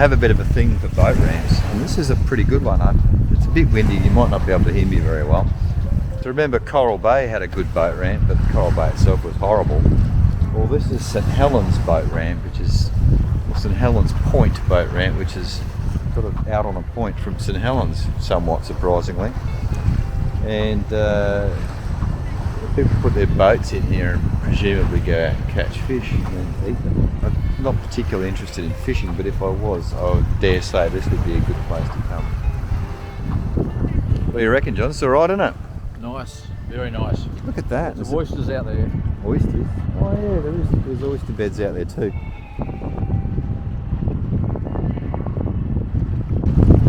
have a bit of a thing for boat ramps, and this is a pretty good one. It's a bit windy, you might not be able to hear me very well. So remember, Coral Bay had a good boat ramp, but Coral Bay itself was horrible. Well, this is St Helens boat ramp, which is St Helens Point boat ramp, which is sort of out on a point from St Helens, somewhat surprisingly. And people put their boats in here and presumably go out and catch fish and eat them. I'm not particularly interested in fishing, but if I was, I would dare say this would be a good place to come. What do you reckon, John? It's alright, isn't it? Nice, very nice. Look at that. There's oysters out there. Oysters? Oh yeah, there's oyster beds out there too.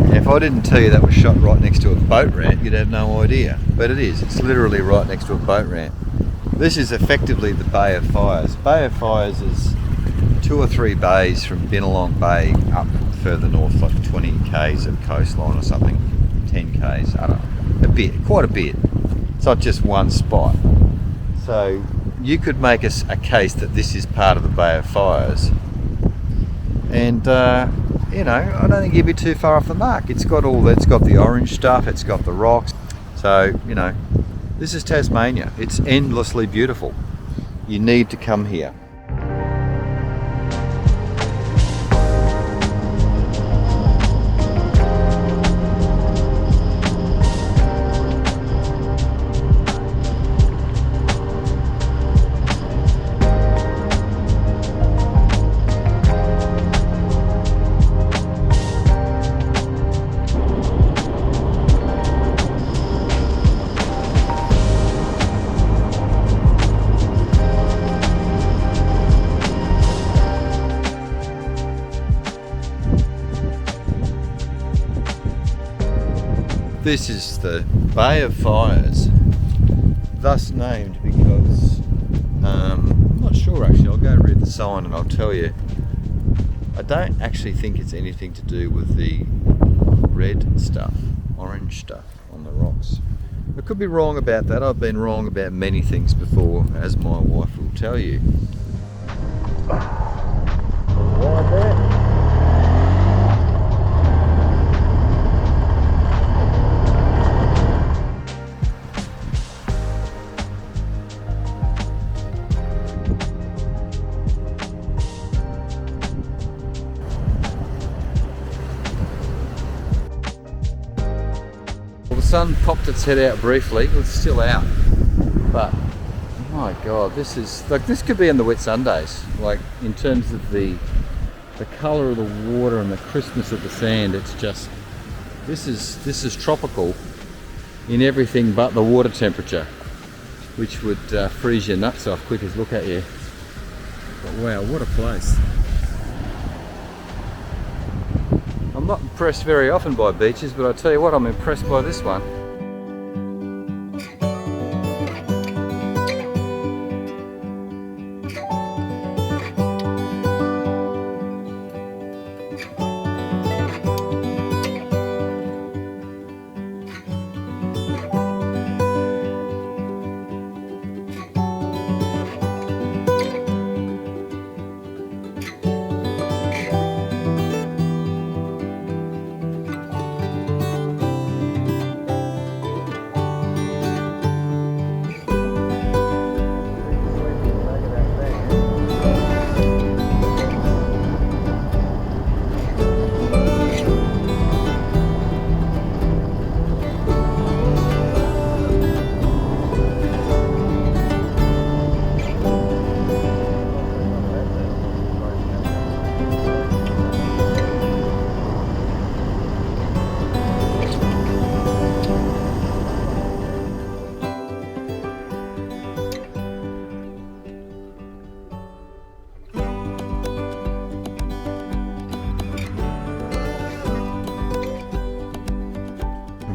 Now, if I didn't tell you that was shot right next to a boat ramp, you'd have no idea. But it is. It's literally right next to a boat ramp. This is effectively the Bay of Fires. Bay of Fires is 2 or 3 bays from Bennelong Bay up further north, like 20 k's of coastline or something, 10 k's, I don't know, a bit, quite a bit. It's not just one spot. So you could make a case that this is part of the Bay of Fires. And you know, I don't think you'd be too far off the mark. It's got the orange stuff, it's got the rocks. So, you know, this is Tasmania. It's endlessly beautiful. You need to come here. This is the Bay of Fires, thus named because, I'm not sure actually, I'll go read the sign and I'll tell you. I don't actually think it's anything to do with the red stuff, orange stuff on the rocks. I could be wrong about that. I've been wrong about many things before, as my wife will tell you. Right there. The sun popped its head out briefly. It's still out, but oh my god, this is like, this could be in the Whitsundays. Like, in terms of the colour of the water and the crispness of the sand, it's just, this is tropical in everything but the water temperature, which would freeze your nuts off quick as look at you. But wow, what a place. I'm not impressed very often by beaches, but I tell you what, I'm impressed by this one.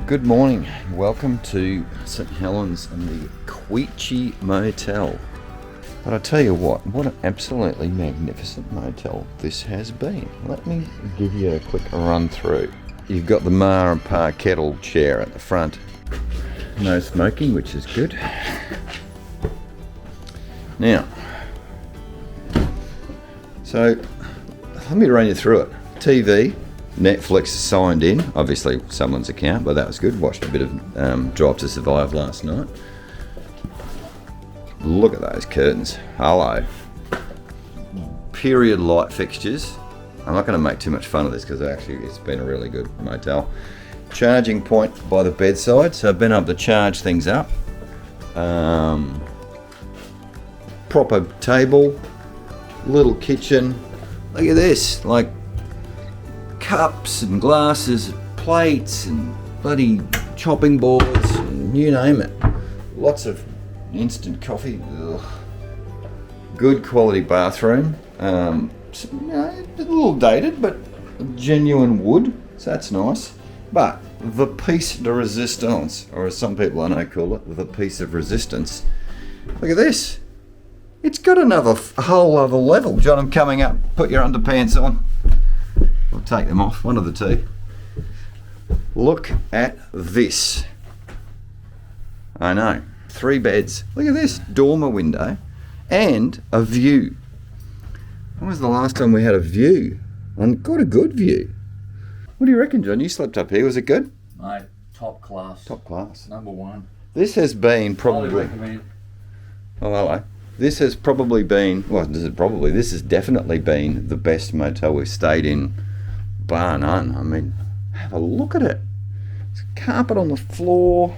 Good morning, welcome to St Helens and the Queechy Motel. But I tell you what an absolutely magnificent motel this has been. Let me give you a quick run through. You've got the Ma and Pa kettle chair at the front. No smoking, which is good. Now, so let me run you through it. TV, Netflix signed in, obviously someone's account, but that was good. Watched a bit of Drive to Survive last night. Look at those curtains. Hello. Period light fixtures. I'm not going to make too much fun of this because actually it's been a really good motel. Charging point by the bedside, so I've been able to charge things up. Proper table, little kitchen. Look at this, like cups and glasses, plates and bloody chopping boards, and you name it. Lots of instant coffee. Ugh. Good quality bathroom. A little dated, but genuine wood, so that's nice. But the piece de resistance, or as some people I know call it, the piece of resistance. Look at this. It's got another whole other level. John, I'm coming up. Put your underpants on. I'll take them off, one of the two. Look at this. I know. 3 beds. Look at this. Dormer window and a view. When was the last time we had a view? And got a good view. What do you reckon, John? You slept up here. Was it good? Mate, top class. Top class. Number one. This has been Highly probably... recommend. Oh, hello. This has probably been... Well, this has definitely been the best motel we've stayed in, bar none. I mean, have a look at it. There's carpet on the floor.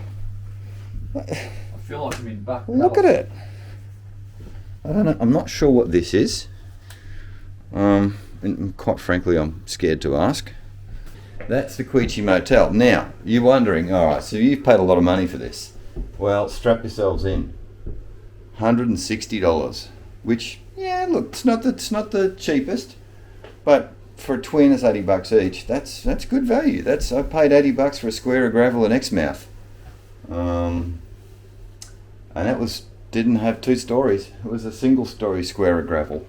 I feel like I'm in Buck. Look at it. I don't know. I'm not sure what this is. And quite frankly, I'm scared to ask. That's the Queechy Motel. Now, you're wondering, all right, so you've paid a lot of money for this. Well, strap yourselves in. $160, which, yeah, look, it's not the cheapest, but for a twin, it's $80 each. That's good value. I paid $80 for a square of gravel in Exmouth, and that didn't have 2 stories. It was a single story square of gravel.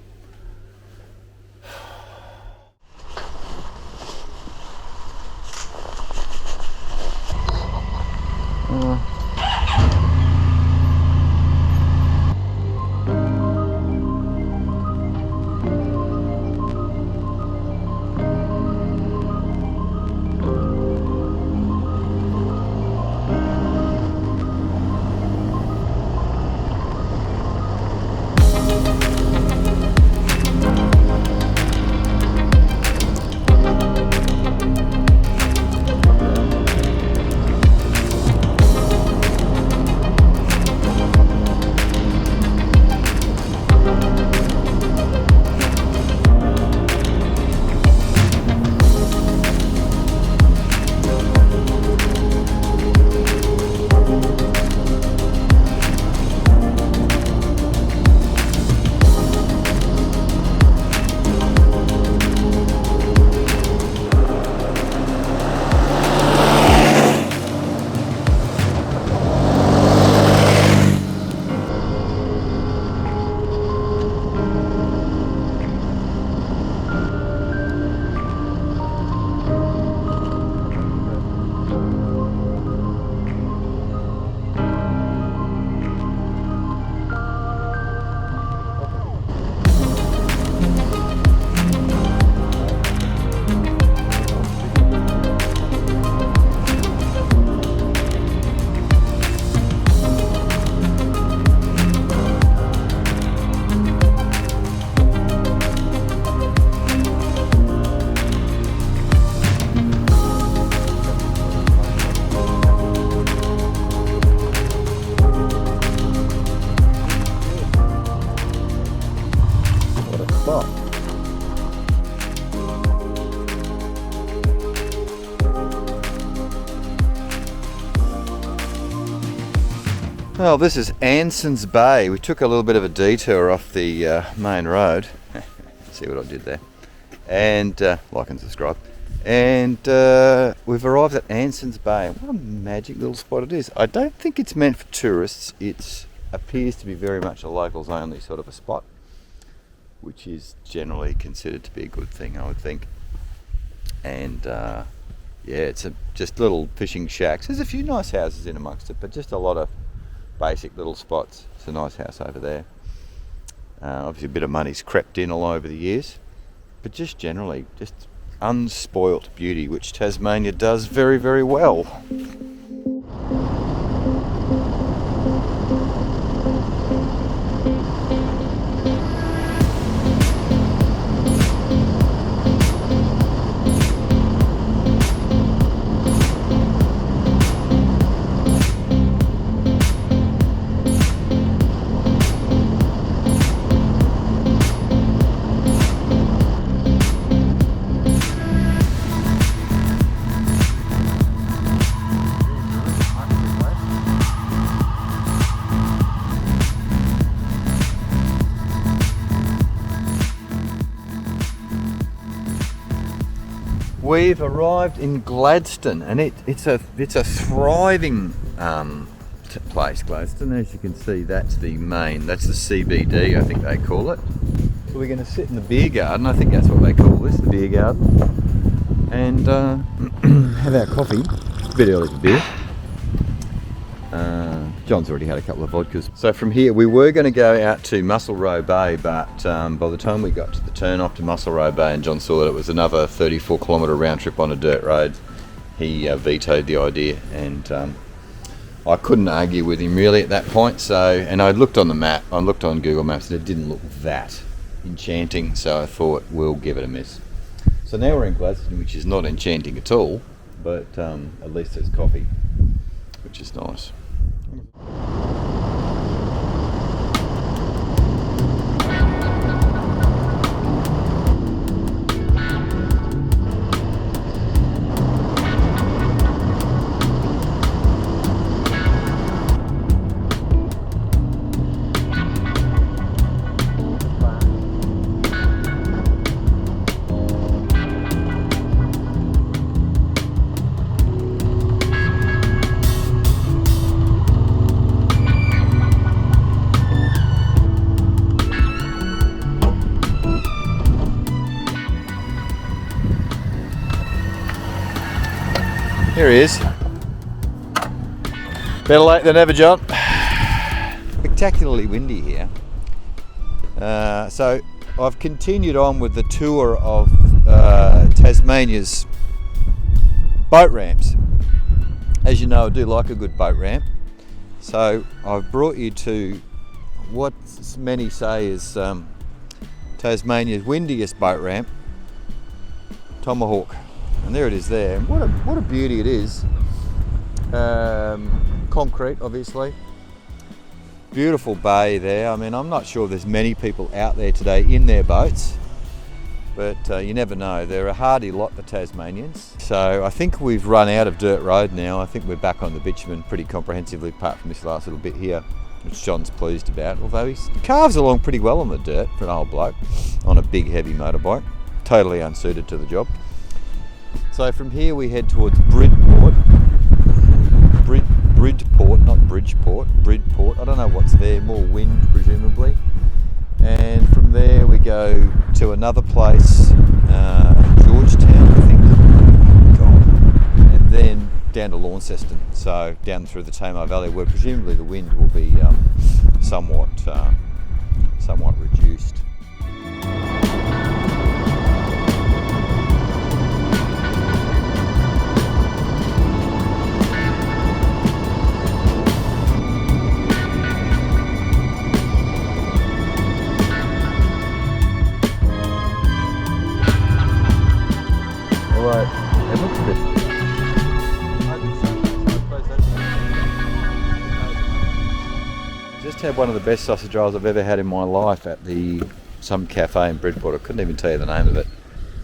Well, this is Anson's Bay. We took a little bit of a detour off the main road. See what I did there. And like and subscribe. And we've arrived at Anson's Bay. What a magic little spot it is. I don't think it's meant for tourists. It appears to be very much a locals only sort of a spot, which is generally considered to be a good thing, I would think. And yeah, it's just little fishing shacks. There's a few nice houses in amongst it, but just a lot of basic little spots. It's a nice house over there. Obviously a bit of money's crept in all over the years, but just generally just unspoilt beauty, which Tasmania does very, very well. We've arrived in Gladstone, and it's a thriving place, Gladstone. As you can see, that's the CBD, I think they call it. So we're going to sit in the beer garden. I think that's what they call this, the beer garden, and have our coffee. It's a bit early for beer. John's already had a couple of vodkas. So from here, we were going to go out to Muscle Row Bay, but by the time we got to the turn off to Muscle Row Bay and John saw that it was another 34-kilometre round trip on a dirt road, he vetoed the idea, and I couldn't argue with him really at that point. So, and I looked on the map, I looked on Google Maps, and it didn't look that enchanting, so I thought we'll give it a miss. So now we're in Gladstone, which is not enchanting at all, but at least there's coffee, which is nice. Here he is. Better late than ever, John. Spectacularly windy here. So I've continued on with the tour of Tasmania's boat ramps. As you know, I do like a good boat ramp. So I've brought you to what many say is Tasmania's windiest boat ramp, Tomahawk. And there it is there. And what a beauty it is. Concrete, obviously. Beautiful bay there. I mean, I'm not sure there's many people out there today in their boats, but you never know. They're a hardy lot, the Tasmanians. So I think we've run out of dirt road now. I think we're back on the bitumen pretty comprehensively, apart from this last little bit here, which John's pleased about. Although he carves along pretty well on the dirt for an old bloke on a big heavy motorbike. Totally unsuited to the job. So from here we head towards Bridport, not Bridgeport, Bridport. I don't know what's there, more wind presumably. And from there we go to another place, Georgetown I think, and then down to Launceston, so down through the Tamar Valley, where presumably the wind will be somewhat reduced. It looks a bit. Just had one of the best sausage rolls I've ever had in my life at some cafe in Bridport. I couldn't even tell you the name of it.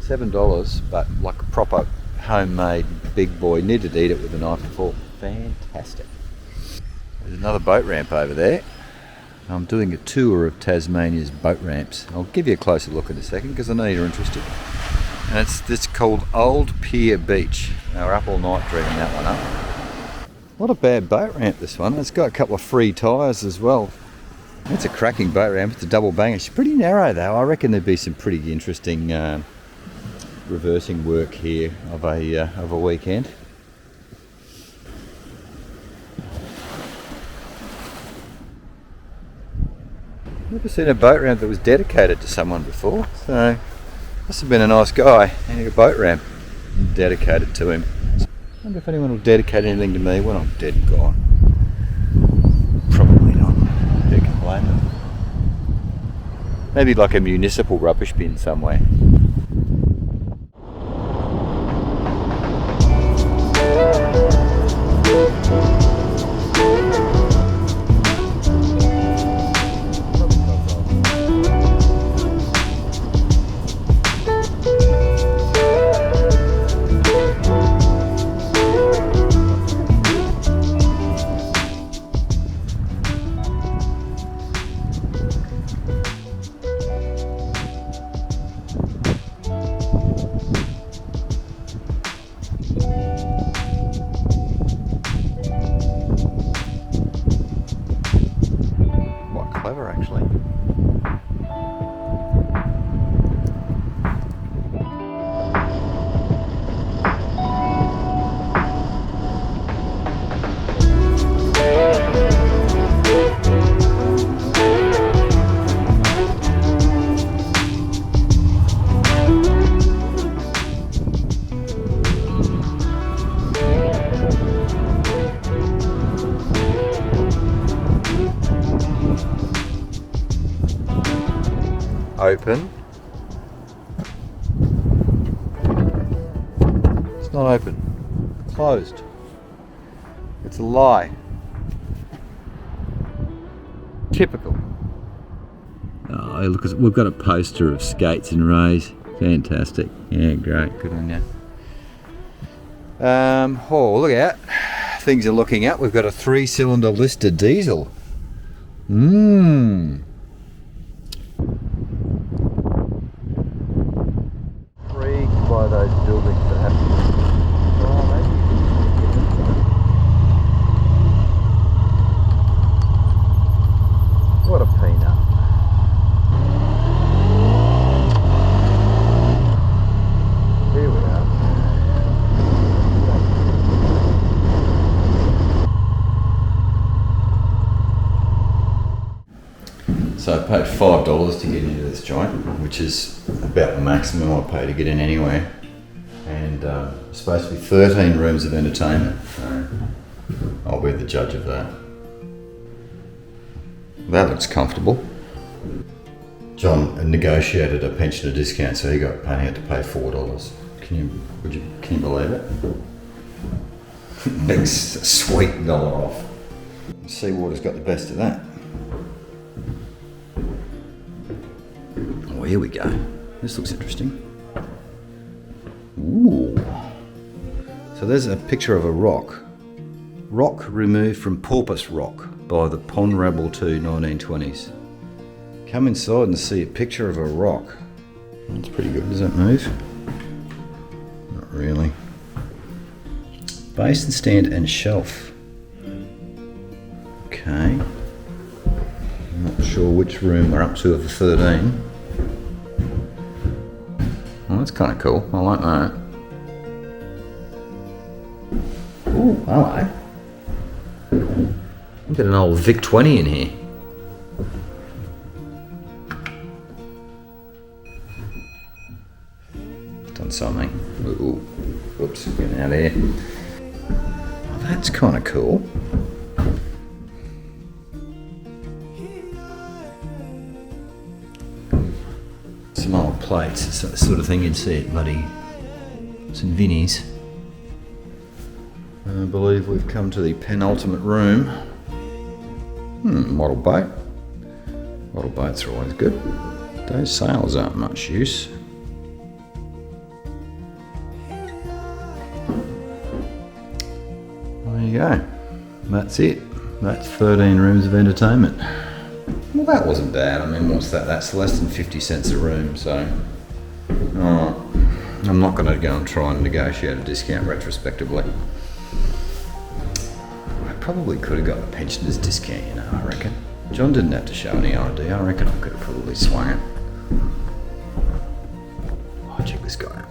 $7, but like a proper homemade big boy. Needed to eat it with a knife and fork. Fantastic. There's another boat ramp over there. I'm doing a tour of Tasmania's boat ramps. I'll give you a closer look in a second because I know you're interested. And it's called Old Pier Beach. They were up all night dragging that one up. What a bad boat ramp, this one. It's got a couple of free tyres as well. It's a cracking boat ramp. It's a double banger. It's pretty narrow though. I reckon there'd be some pretty interesting reversing work here of a weekend. Never seen a boat ramp that was dedicated to someone before, so Must have been a nice guy. He had a boat ramp dedicated to him. I wonder if anyone will dedicate anything to me when I'm dead and gone. Probably not. Who can blame them? Maybe like a municipal rubbish bin somewhere. Clever, actually. Open. It's not open. Closed. It's a lie. Typical. Oh, look, we've got a poster of skates and rays. Fantastic. Yeah, great. Good on you. Oh, look out. Things are looking up. We've got a 3-cylinder Lister diesel. Mmm. By those buildings that have what a peanut. Here we are. So I paid $5 to get into this joint, which is about the maximum I pay to get in anywhere. And it's supposed to be 13 rooms of entertainment, so I'll be the judge of that. That looks comfortable. John negotiated a pensioner discount, so he had to pay $4. Can you believe it? Big sweet $1 off. Seawater's got the best of that. Oh, here we go. This looks interesting. Ooh. So there's a picture of a rock. Rock removed from Porpoise Rock by the Pond Rabble 2 1920s. Come inside and see a picture of a rock. That's pretty good. Does that move? Not really. Basin stand and shelf. Okay. I'm not sure which room we're up to of the 13. Well, that's kind of cool. I like that. Ooh, hello. We've got an old Vic 20 in here. Done something. Ooh, oops, getting out of here. Oh, that's kind of cool. Some old plates. It's the sort of thing you'd see at bloody St Vinny's. I believe we've come to the penultimate room. Model boat. Model boats are always good. Those sails aren't much use. There you go. That's it. That's 13 rooms of entertainment. Well, that wasn't bad. I mean, what's that? That's less than 50 cents a room, so... I'm not going to go and try and negotiate a discount retrospectively. I probably could have got the pensioners discount, you know, I reckon. John didn't have to show any ID. I reckon I could have probably swung it. Oh, check this guy out.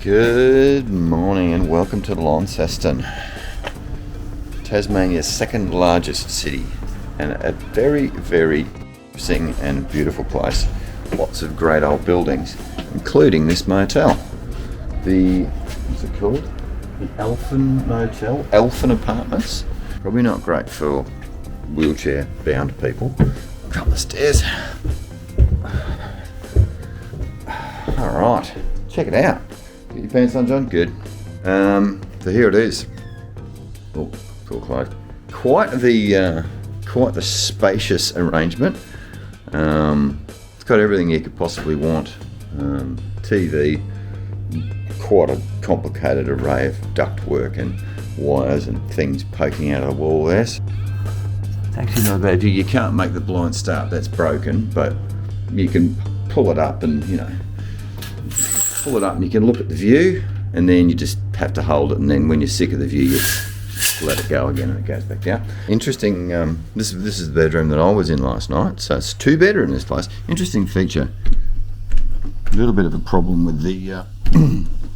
Good morning and welcome to Launceston, Tasmania's second largest city, and a very, very interesting and beautiful place. Lots of great old buildings, including this motel. What's it called? The Elfin Motel? Elfin Apartments. Probably not great for wheelchair bound people. Up the stairs. Alright, check it out. Get your pants on, John? Good. So here it is. Oh, it's all closed. Quite the spacious arrangement. It's got everything you could possibly want. TV, quite a complicated array of ductwork and wires and things poking out of the wall there. It's actually not bad. You can't make the blind start, that's broken, but you can pull it up and, pull it up and you can look at the view, and then you just have to hold it, and then when you're sick of the view, you just let it go again and it goes back down. Interesting, this is the bedroom that I was in last night, so it's 2-bedroom in this place. Interesting feature. A little bit of a problem with the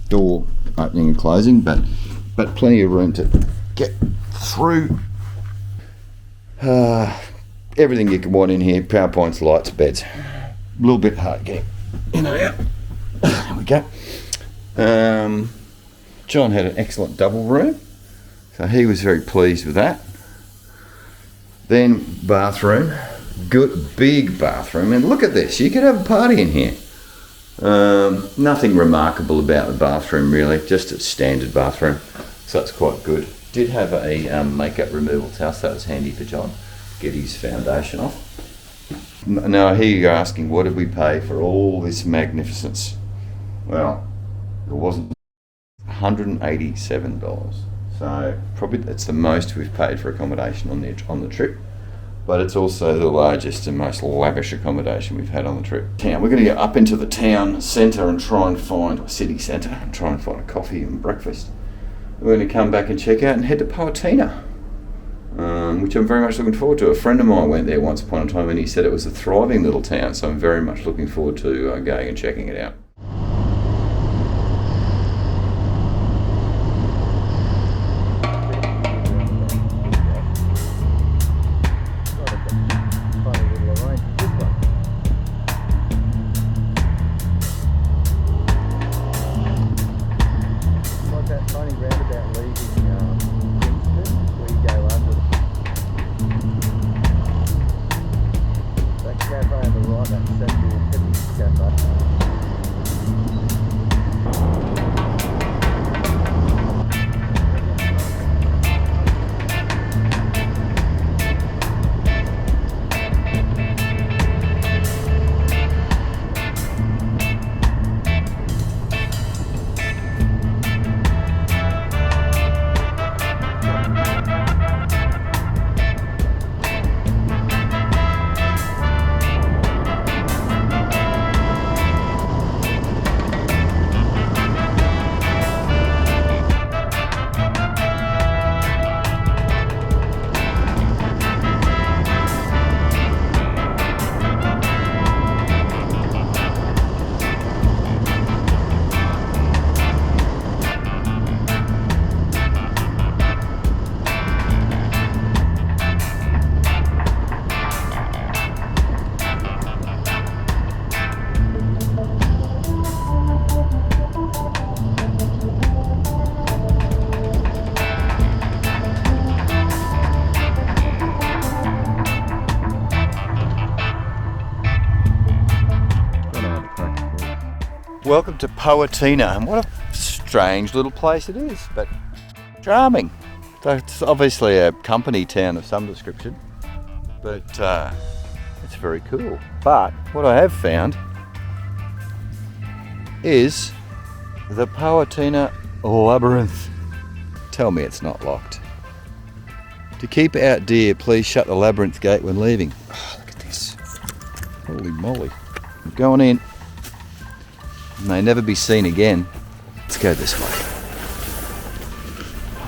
door opening and closing, but plenty of room to get through. Everything you can want in here: power points, lights, beds. A little bit hard getting in and out. There we go. John had an excellent double room, so he was very pleased with that. Then bathroom, good big bathroom, and look at this, you could have a party in here. Nothing remarkable about the bathroom really, just a standard bathroom, so that's quite good. Did have a makeup removal towel, so that was handy for John, get his foundation off. Now here you're asking, what did we pay for all this magnificence? Well, it wasn't $187, so probably that's the most we've paid for accommodation on the trip, but it's also the largest and most lavish accommodation we've had on the trip. We're going to go up into the town centre and try and find a city centre and try and find a coffee and breakfast. We're going to come back and check out and head to Powhatan, which I'm very much looking forward to. A friend of mine went there once upon a time and he said it was a thriving little town, so I'm very much looking forward to going and checking it out. Welcome to Powhatan, and what a strange little place it is, but charming. So it's obviously a company town of some description, but it's very cool. But what I have found is the Powhatan labyrinth. Tell me it's not locked. To keep out deer, please shut the labyrinth gate when leaving. Oh, look at this. Holy moly. I'm going in. May never be seen again. Let's go this way.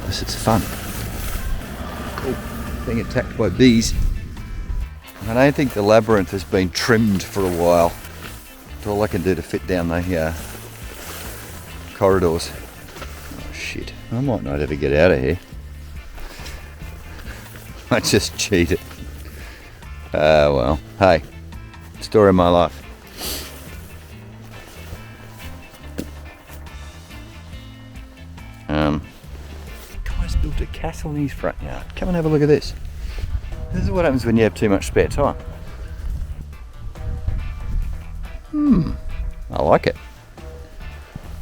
This is fun. Cool. Being attacked by bees. I don't think the labyrinth has been trimmed for a while. That's all I can do to fit down the corridors. Oh shit, I might not ever get out of here. I just cheated. Well, hey, story of my life. Guy's built a castle in his front yard. Come and have a look at this. This is what happens when you have too much spare time. I like it.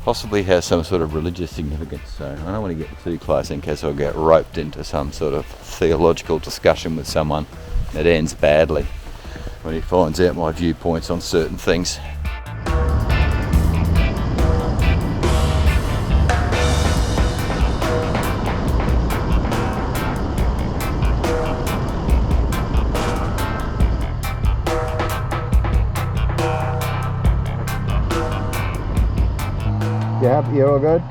Possibly has some sort of religious significance, so I don't want to get too close in case I'll get roped into some sort of theological discussion with someone that ends badly when he finds out my viewpoints on certain things. Yeah, you're all good?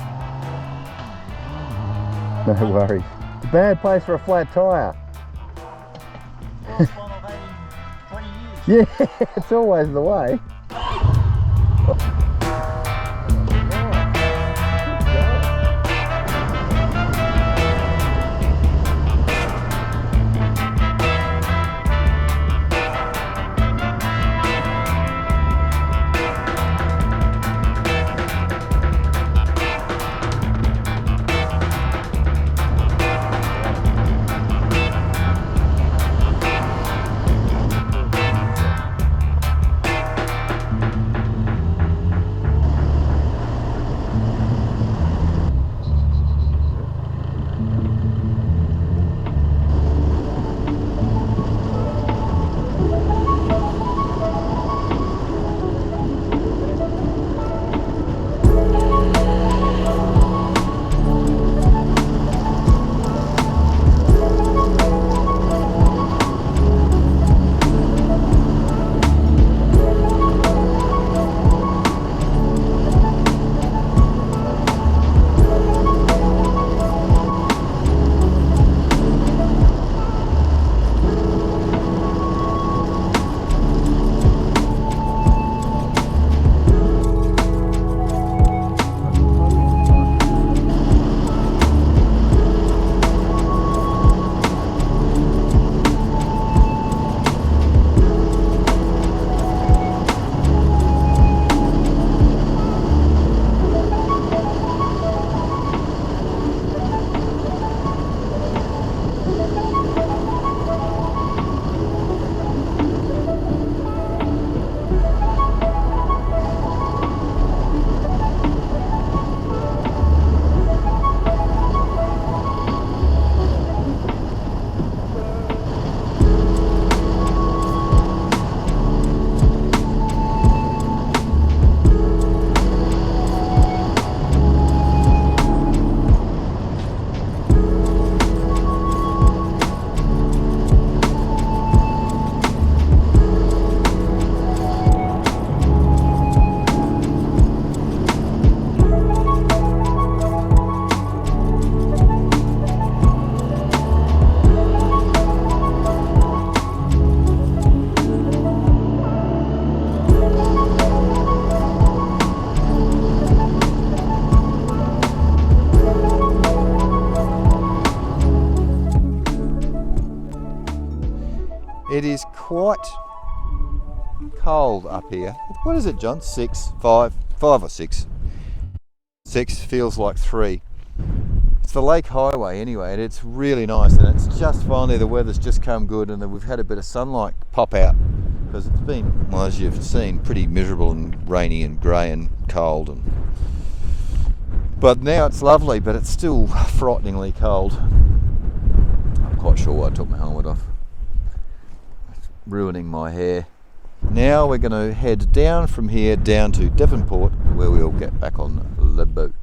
No worries. It's a bad place for a flat tyre. First one I've had in 20 years. Yeah, it's always the way. It is quite cold up here. What is it, John? 5 or 6. 6 feels like 3. It's the Lake Highway anyway, and it's really nice, and it's just finally, the weather's just come good, and we've had a bit of sunlight pop out, because it's been, well, as you've seen, pretty miserable and rainy and grey and cold, but now it's lovely, but it's still frighteningly cold. I'm quite sure why I took my helmet off. It's ruining my hair. Now we're going to head down from here down to Devonport, where we'll get back on the boat.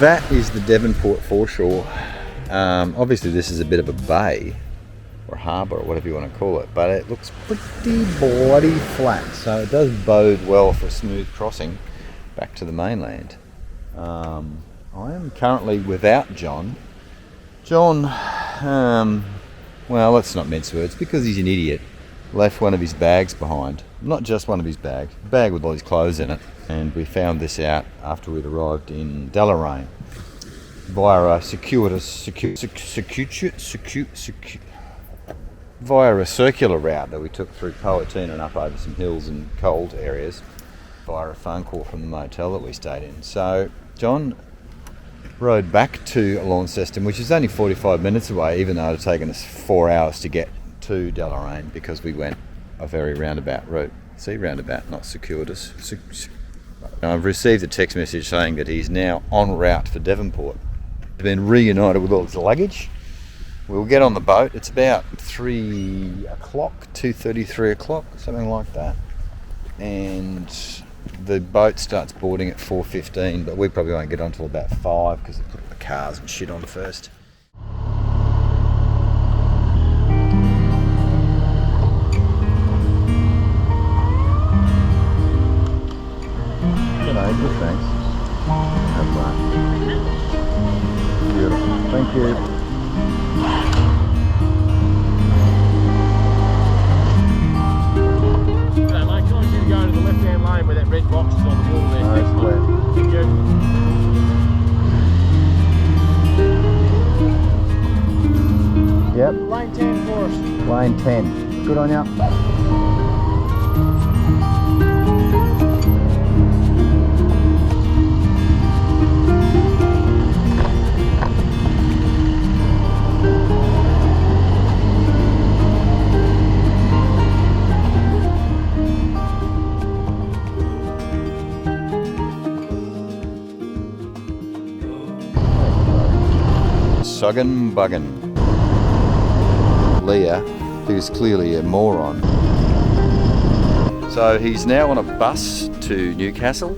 That is the Devonport foreshore. Obviously this is a bit of a bay or harbour or whatever you want to call it, but it looks pretty bloody flat, so it does bode well for a smooth crossing back to the mainland. I am currently without John. John, well, let's not mince words, because he's an idiot, left one of his bags behind. Not just one of his bags, a bag with all his clothes in it. And we found this out after we'd arrived in Deloraine via a via a circular route that we took through Powhatan and up over some hills and cold areas via a phone call from the motel that we stayed in. So John rode back to Launceston, which is only 45 minutes away, even though it had taken us 4 hours to get to Deloraine because we went a very roundabout route. See, roundabout, not circuitous. I've received a text message saying that he's now en route for Devonport. He's been reunited with all his luggage. We'll get on the boat. It's about 3 o'clock, 2:30, 3 o'clock, something like that. And the boat starts boarding at 4:15, but we probably won't get on until about 5 because they put the cars and shit on first. Good, thanks. Have fun. Beautiful. Thank you. So, mate, can I see you go to the left-hand lane where that red box is on the wall there? Nice, clear. Thank you. Yep. Lane 10 for us. Lane 10. Good on you. Suggin buggin. Leah, who's clearly a moron. So he's now on a bus to Newcastle.